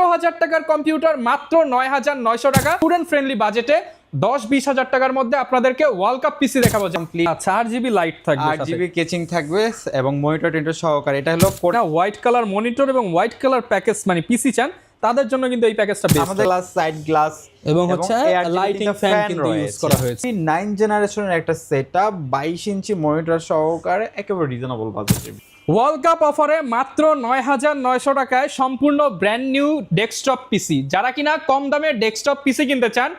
18,000 টাকার কম্পিউটার মাত্র 9,900 টাকা, স্টুডেন্ট ফ্রেন্ডলি বাজেটে 10-20 হাজার টাকার মধ্যে আপনাদেরকে ওয়ার্ল্ড কাপ পিসি দেখাবো। কমপ্লিট 4 জিবি লাইট থাকবে, 8 জিবি কেচিং থাকবে এবং মনিটর টিন্টর সহকারে। এটা হলো হোয়াইট কালার মনিটর এবং হোয়াইট কালার প্যাকেজ, মানে পিসি চান তাদের জন্য কিন্তু এই প্যাকেজটা বেস্ট। আমাদের গ্লাস, সাইড গ্লাস এবং হচ্ছে লাইটিং ফ্যান কিন্তু ইউজ করা হয়েছে। 9 জেনারেশনের একটা সেটআপ 22 ইঞ্চি মনিটর সহকারে, একেবারে রিজনেবল বাজেটে। ওয়ার্ল্ড কাপ অফারে মাত্র 9,900 টাকায় সম্পূর্ণ ব্র্যান্ড নিউ ডেস্কটপ পিসি। যারা কিনা কম দামে ডেস্কটপ পিসি কিনতে চান,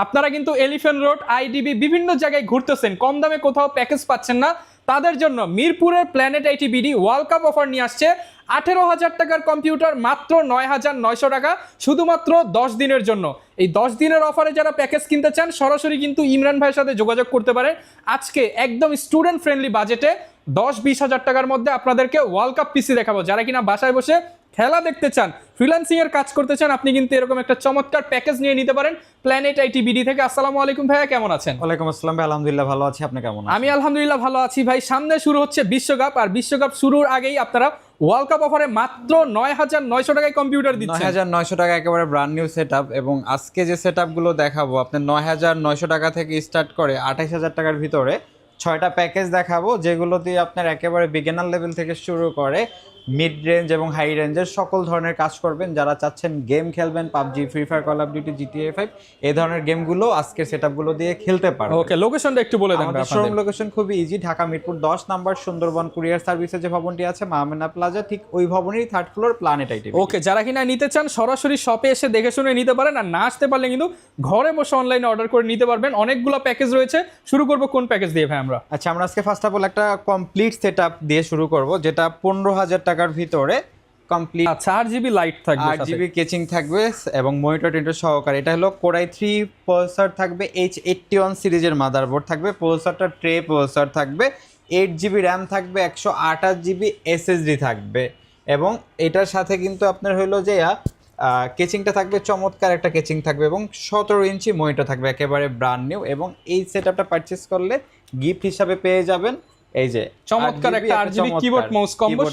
আপনারা কিন্তু এলিফ্যান্ট রোড, আইডিবি বিভিন্ন জায়গায় ঘুরতেছেন, কম দামে কোথাও প্যাকেজ পাচ্ছেন না, তাদের জন্য মিরপুরের planet IT BD world cup offer নিয়ে আসছে। 18,000 টাকার কম্পিউটার মাত্র 9,900 টাকা, শুধুমাত্র 10 দিনের জন্য। এই 10 দিনের অফারে যারা প্যাকেজ কিনতে চান, সরাসরি কিন্তু ইমরান ভাইয়ের সাথে যোগাযোগ করতে পারেন। আজকে একদম স্টুডেন্ট ফ্রেন্ডলি বাজেটে 10-20 হাজার টাকার মধ্যে আপনাদেরকে ওয়ার্ল্ড কাপ পিসি দেখাবো। যারা কিনা বাসায় বসে খেলা দেখতে চান, ফ্রিল্যান্সিং এর কাজ করতে চান, আপনি কিন্তু এরকম একটা চমৎকার প্যাকেজ নিয়ে নিতে পারেন প্ল্যানেট আইটি বিডি থেকে। আসসালামু আলাইকুম ভাইয়া, কেমন আছেন? ওয়ালাইকুম আসসালাম ভাই, আলহামদুলিল্লাহ ভালো আছি, আপনি কেমন আছেন? আমি আলহামদুলিল্লাহ ভালো আছি ভাই। সামনে শুরু হচ্ছে বিশ্বকাপ, আর বিশ্বকাপ শুরুর আগেই আপনারা ওয়ার্ল্ড কাপ অফারে মাত্র 9,900 টাকায় কম্পিউটার দিচ্ছেন। 9,900 টাকা একেবারে ব্র্যান্ড নিউ সেটআপ। এবং আজকে যে সেটআপ গুলো দেখাবো আপনার 9,900 টাকা থেকে স্টার্ট করে 28,000 টাকার ভিতরে 6টা প্যাকেজ দেখাবো, যেগুলো দিয়ে আপনার একেবারে বিগিনার লেভেল থেকে শুরু করে মিড রেঞ্জ এবং হাই রেঞ্জের সকল ধরনের কাজ করবেন। যারা চাচ্ছেন গেম খেলবেন, PUBG, free fire, call of duty, GTA 5 এই ধরনের গেমগুলো আজকের সেটআপগুলো দিয়ে খেলতে পারবেন। ওকে, লোকেশনটা একটু বলে দেন। আমাদের শোরুম লোকেশন খুবই easy, Dhaka Mirpur 10 number Sundarban courier সার্ভিসের যে ভবনটি আছে মাহমেনা প্লাজা, ঠিক ওই ভবনেরই 3rd ফ্লোর, প্ল্যানেট আইটি। ওকে, যারা কিনা নিতে চান সরাসরি শপে এসে দেখে শুনে নিতে পারেন, আর না আসতে পারলে কিন্তু ঘরে বসে অনলাইনে অর্ডার করে নিতে পারবেন। অনেকগুলো প্যাকেজ রয়েছে, শুরু করব কোন প্যাকেজ দিয়ে ভাই আমরা? আচ্ছা, আমরা আজকে ফার্স্ট অফ অল একটা কমপ্লিট সেটআপ দিয়ে শুরু করব, যেটা 15,000 টাকার ভিতরে কমপ্লিট। 4 জিবি লাইট থাকবে, 8 জিবি কেচিং থাকবে এবং মনিটর টিন্টর সহকারে। এটা হলো Core i3 প্রসেসর থাকবে, H81 সিরিজের মাদারবোর্ড থাকবে, প্রসেসরটা ট্রে প্রসেসর থাকবে, 8 জিবি র্যাম থাকবে, 128 জিবি এসএসডি থাকবে। এবং এটার সাথে কিন্তু আপনার হলো যে কেচিংটা থাকবে, চমৎকার একটা কেচিং থাকবে এবং 17 ইঞ্চি মনিটর থাকবে, একেবারে ব্র্যান্ড নিউ। এবং এই সেটআপটা পারচেস করলে গিফট হিসাবে পেয়ে যাবেন এই যে চমৎকার একটা 8 জিবি কিবোর্ড মাউস কম্বো,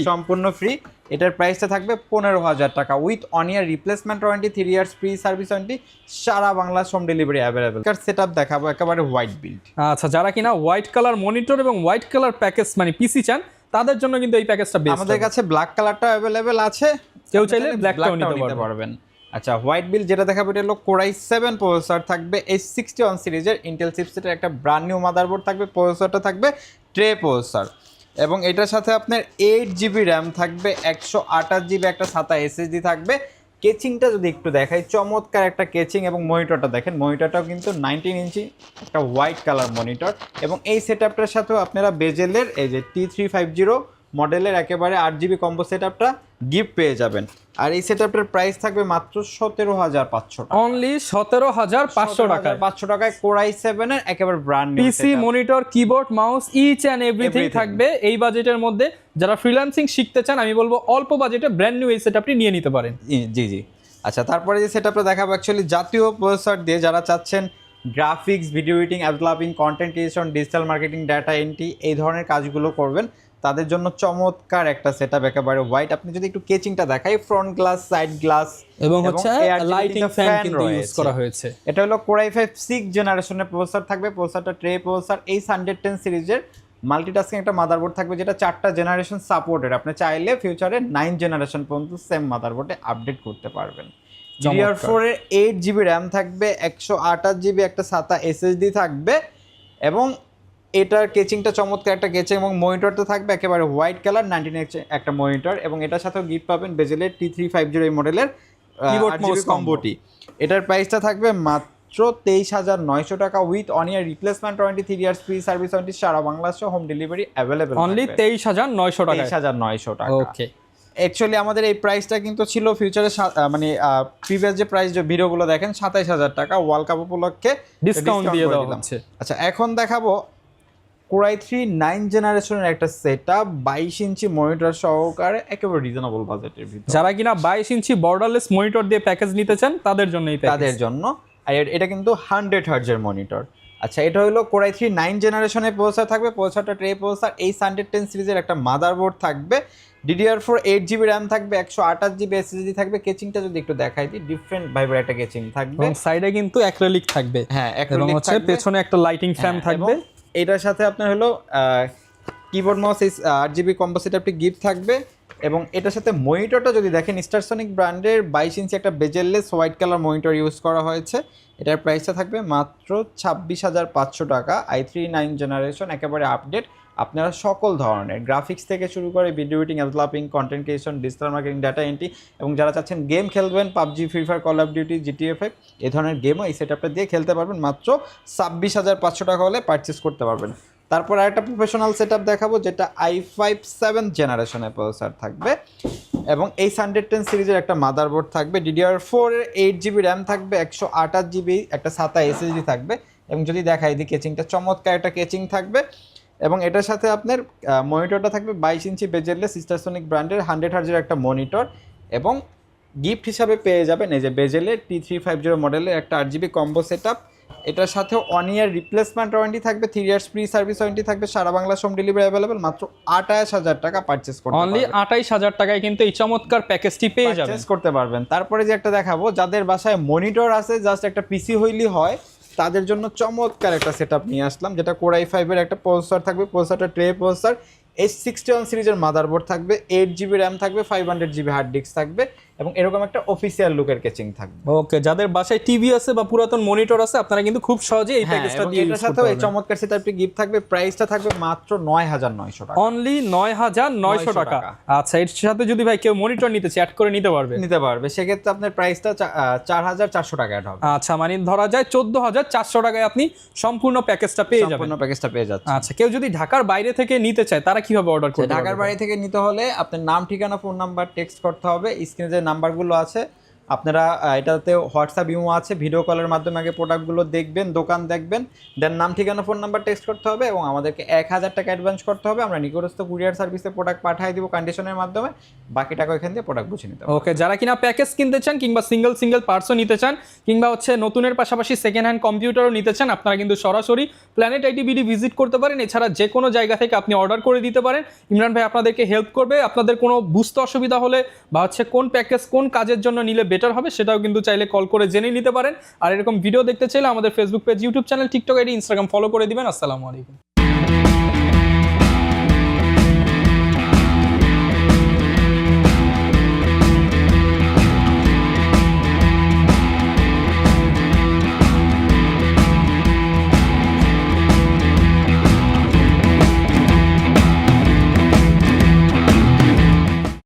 সম্পূর্ণ ফ্রি। এটার প্রাইসটা থাকবে 15,000 টাকা with 1 year replacement warranty, 3 years free service warranty, সারা Bangla home delivery available. Setup দেখাবো একেবারে হোয়াইট বিল্ড। আচ্ছা, যারা কিনা হোয়াইট কালার মনিটর এবং হোয়াইট কালার প্যাকেজ, মানে পিসি চান, তাদের জন্য কিন্তু এই প্যাকেজটা বেস্ট। আমাদের কাছে ব্ল্যাক কালারটা অ্যাভেলেবল আছে, কেউ চাইলে ব্ল্যাকটাও নিতে পারবেন। আচ্ছা, হোয়াইট বিল যেটা দেখাবো এটা হলো Core i7 প্রসেসর থাকবে, H61 সিরিজের ইন্টেল চিপসেটের একটা ব্র্যান্ড নিউ মাদারবোর্ড থাকবে, প্রসেসরটা থাকবে ট্রে প্রসেসর। এবং এটার সাথে আপনার 8 জিবি র্যাম থাকবে, 128 জিবি একটা SATA এসএসডি থাকবে। কেচিংটা যদি একটু দেখাই, চমৎকার একটা কেচিং। এবং মনিটরটা দেখেন, মনিটরটাও কিন্তু 19 ইঞ্চি একটা হোয়াইট কালার মনিটর। এবং এই সেটআপটার সাথেও আপনারা বেজেলের এই যে T350 মডেলের একেবারে 8 জিবি কম্বো সেটআপটা গিফট পেয়ে যাবেন। আর এই সেটআপটার প্রাইস থাকবে মাত্র 17,500 টাকা, অনলি 17,500 টাকা। 500 টাকায় Core i7 এর একেবারে brand new PC, monitor, keyboard, mouse, each and everything থাকবে এই বাজেটের মধ্যে। যারা ফ্রিল্যান্সিং শিখতে চান, আমি বলবো অল্প বাজেটে ব্র্যান্ড নিউ এই সেটআপটি নিয়ে নিতে পারেন। জি জি। আচ্ছা, তারপরে যে সেটআপটা দেখাবো অ্যাকচুয়ালি জাতীয় প্রসেসর দিয়ে যারা চাচ্ছেন graphics, video editing, developing, content creation, digital marketing, data entry এই ধরনের কাজগুলো করবেন, তাদের জন্য চমৎকার একটা সেটআপ একেবারে হোয়াইট। আপনি যদি একটু কেচিংটা দেখাই, ফ্রন্ট গ্লাস, সাইড গ্লাস এবং হচ্ছে লাইটিং ফ্যান কিন্তু ইউজ করা হয়েছে। এটা হলো Core i5 6 জেনারেশনের প্রসেসর থাকবে, প্রসেসরটা ট্রে প্রসেসর, H110 সিরিজের মাল্টিটাস্কিং একটা মাদারবোর্ড থাকবে, যেটা 4টা জেনারেশন সাপোর্টেড। আপনি চাইলে ফিউচারে 9 জেনারেশন পর্যন্ত সেম মাদারবোর্ডে আপডেট করতে পারবেন। DDR4 এর 8 জিবি র্যাম থাকবে, 128 জিবি একটা SATA এসএসডি থাকবে। এবং এটার কেচিংটা চমৎকার একটা কেচিং। এবং মনিটরটা থাকবে একেবারে হোয়াইট কালার 19 ইঞ্চি একটা মনিটর। এবং এটার সাথেও গিফট পাবেন বেজেলের T350 এই মডেলের কিবোর্ড মাউস কম্বোটি। এটার প্রাইসটা থাকবে মাত্র 23,900 টাকা with 1 year replacement warranty, 3 years free service warranty, সারা বাংলাদেশে হোম ডেলিভারি অ্যাভেলেবল। অনলি 23,900 টাকা। 23,900 টাকা। ওকে, অ্যাকচুয়ালি আমাদের এই প্রাইসটা কিন্তু ছিল ফিউচারে, মানে প্রিভিয়াস যে প্রাইস, যে ভিডিওগুলো দেখেন 27,000 টাকা, ওয়ার্ল্ড কাপ উপলক্ষে ডিসকাউন্ট দিয়ে দেওয়া হচ্ছে। আচ্ছা, এখন দেখাবো Core i3 9 জেনারেশনের একটা সেটআপ 22 ইঞ্চি মনিটর সহকারে, একেবারে রিজনেবল বাজেটের ভিতরে। যারা কিনা 22 ইঞ্চি বর্ডারলেস মনিটর দিয়ে প্যাকেজ নিতে চান, তাদের জন্য এই প্যাকেজ। তাদের জন্য। আর এটা কিন্তু 100 হার্টজের মনিটর। আচ্ছা, এটা হলো Core i3 9 জেনারেশনের প্রসেসর থাকবে, প্রসেসরটা ট্রে প্রসেসর। এই 110 সিরিজের একটা মাদারবোর্ড থাকবে, DDR4 8GB র্যাম থাকবে, 128GB SSD থাকবে। কেচিংটা যদি একটু দেখাই দিই, ডিফারেন্ট ভাইবের একটা কেচিং থাকবে, এবং সাইডে কিন্তু অ্যাক্রিলিক থাকবে। হ্যাঁ, এবং অ্যাক্রিলিক হচ্ছে থাকবে, পেছনে একটা লাইটিং ফ্যান থাকবে। এবং এটার সাথে আপনার হলো কিবোর্ড মাউস 8GB কম্বো সেটআপটি গিফট থাকবে। এবং এটার সাথে মনিটরটা যদি দেখেন, স্টারসনিক ব্র্যান্ডের 22 ইঞ্চি একটা bezel-less white colour monitor use করা হয়েছে। এটার প্রাইসটা থাকবে মাত্র 26,500 টাকা। i3 9 জেনারেশন, একেবারে আপডেট। আপনারা সকল ধরনের গ্রাফিক্স থেকে শুরু করে video editing, developing, content creation, digital marketing, data entry, এবং যারা চাচ্ছেন গেম খেলবেন, PUBG, free fire, call of duty, GTA 5 এই ধরনের গেমও এই সেটআপটা দিয়ে খেলতে পারবেন। মাত্র 26,500 টাকা হলে পারচেস করতে পারবেন। তারপর আরেকটা প্রফেশনাল সেটআপ দেখাবো, যেটা i5 7 জেনারেশনের প্রসেসর থাকবে, এবং এই 110 সিরিজের একটা মাদারবোর্ড থাকবে, DDR4 এর 8GB র্যাম থাকবে, 128GB একটা SATA SSD থাকবে। এবং যদি দেখাই দিই, কেচিংটা চমৎকার একটা কেচিং থাকবে। এবং এটার সাথে আপনার মনিটরটা থাকবে 22 ইঞ্চি বেজেললেস স্টারসনিক ব্র্যান্ডের 100 হার্জের একটা মনিটর। এবং গিফট হিসাবে পেয়ে যাবেন এই যে বেজেলের T350 মডেলের একটা 8GB কম্বো সেটআপ। এটার সাথে 1 ইয়ার রিপ্লেসমেন্ট ওয়ারেন্টি থাকবে, 3 ইয়ার্স ফ্রি সার্ভিস ওয়ারেন্টি থাকবে, সারা বাংলা হোম ডেলিভারি অ্যাভেলেবল। মাত্র 28,000 টাকা পারচেস করতে অনলি 28,000 টাকায় কিন্তু এই চমৎকার প্যাকেজটি পেয়ে যাবেন, পারচেস করতে পারবেন। তারপরে যে একটা দেখাবো, যাদের বাসায় মনিটর আছে, জাস্ট একটা পিসি হইলেই হয়, তাদের জন্য চমৎকার একটা সেটআপ নিয়ে আসলাম, যেটা Core i5 এর একটা প্রসেসর থাকবে, প্রসেসরটা ট্রে প্রসেসর, H61 সিরিজের মাদারবোর্ড থাকবে, 8GB র্যাম থাকবে, 500GB হার্ড ডিস্ক থাকবে, এবং এরকম একটা অফিসিয়াল লুকের কেচিং থাকবে। ওকে, যাদের বাসায় টিভি আছে বা পুরাতন মনিটর আছে, আপনারা কিন্তু খুব সহজে এই হ্যাঁ, প্যাকেজটা এবং দিয়ে এটার ইউজ করতে সাথেও এই পারবেন। চমৎকার সেটআপটি গিফট থাকবে। প্রাইসটা থাকবে মাত্র 9,900 টাকা। অনলি 9,900 টাকা। আচ্ছা, এর সাথে যদি ভাই কেউ মনিটর নিতে চায়, অ্যাড করে নিতে পারবে। সেক্ষেত্রে আপনার প্রাইসটা 4,400 টাকা অ্যাড হবে। আচ্ছা, মানে ধরা যায় 14,400 টাকায় আপনি সম্পূর্ণ প্যাকেজটা পেয়ে যাবেন। সম্পূর্ণ প্যাকেজটা পেয়ে যাচ্ছে। আচ্ছা, কেউ যদি ঢাকার বাইরে থেকে নিতে চায়, তারা কিভাবে অর্ডার করতে পারবে? ঢাকার বাড়ি থেকে নিতে হলে আপনার নাম, ঠিকানা, ফোন নাম্বার টেক্সট করতে হবে। স্ক্রিনে যে নাম্বারগুলো আছে, আপনারা এটাতে হোয়াটসঅ্যাপ ইমো আছে, ভিডিও কলের মাধ্যমে আগে প্রোডাক্টগুলো দেখবেন, দোকান দেখবেন, দেন নাম, ঠিকানা, ফোন নাম্বার টেক্সট করতে হবে, এবং আমাদেরকে 1,000 টাকা অ্যাডভান্স করতে হবে। আমরা নিকটস্থ কুরিয়ার সার্ভিসে প্রোডাক্ট পাঠিয়ে দিব কন্ডিশনের মাধ্যমে, বাকি টাকা ওইখান দিয়ে প্রোডাক্ট বুঝে নিতে হবে। ওকে, যারা কিনা প্যাকেজ কিনতে চান, কিংবা সিঙ্গেল পার্টসও নিতে চান, কিংবা হচ্ছে নতুনের পাশাপাশি সেকেন্ড হ্যান্ড কম্পিউটারও নিতে চান, আপনারা কিন্তু সরাসরি প্ল্যানেট আইটি ভিজিট করতে পারেন। এছাড়া যে কোনো জায়গা থেকে আপনি অর্ডার করে দিতে পারেন। ইমরান ভাই আপনাদেরকে হেল্প করবে। আপনাদের কোনো বুঝতে অসুবিধা হলে বা হচ্ছে কোন প্যাকেজ কোন কাজের জন্য নিলে বেটার হবে, সেটাও কিন্তু চাইলে কল করে জেনে নিতে পারেন। আর এরকম ভিডিও দেখতে চাইলে আমাদের Facebook page, YouTube channel, TikTok ID, Instagram follow করে দিবেন। আসসালামু আলাইকুম।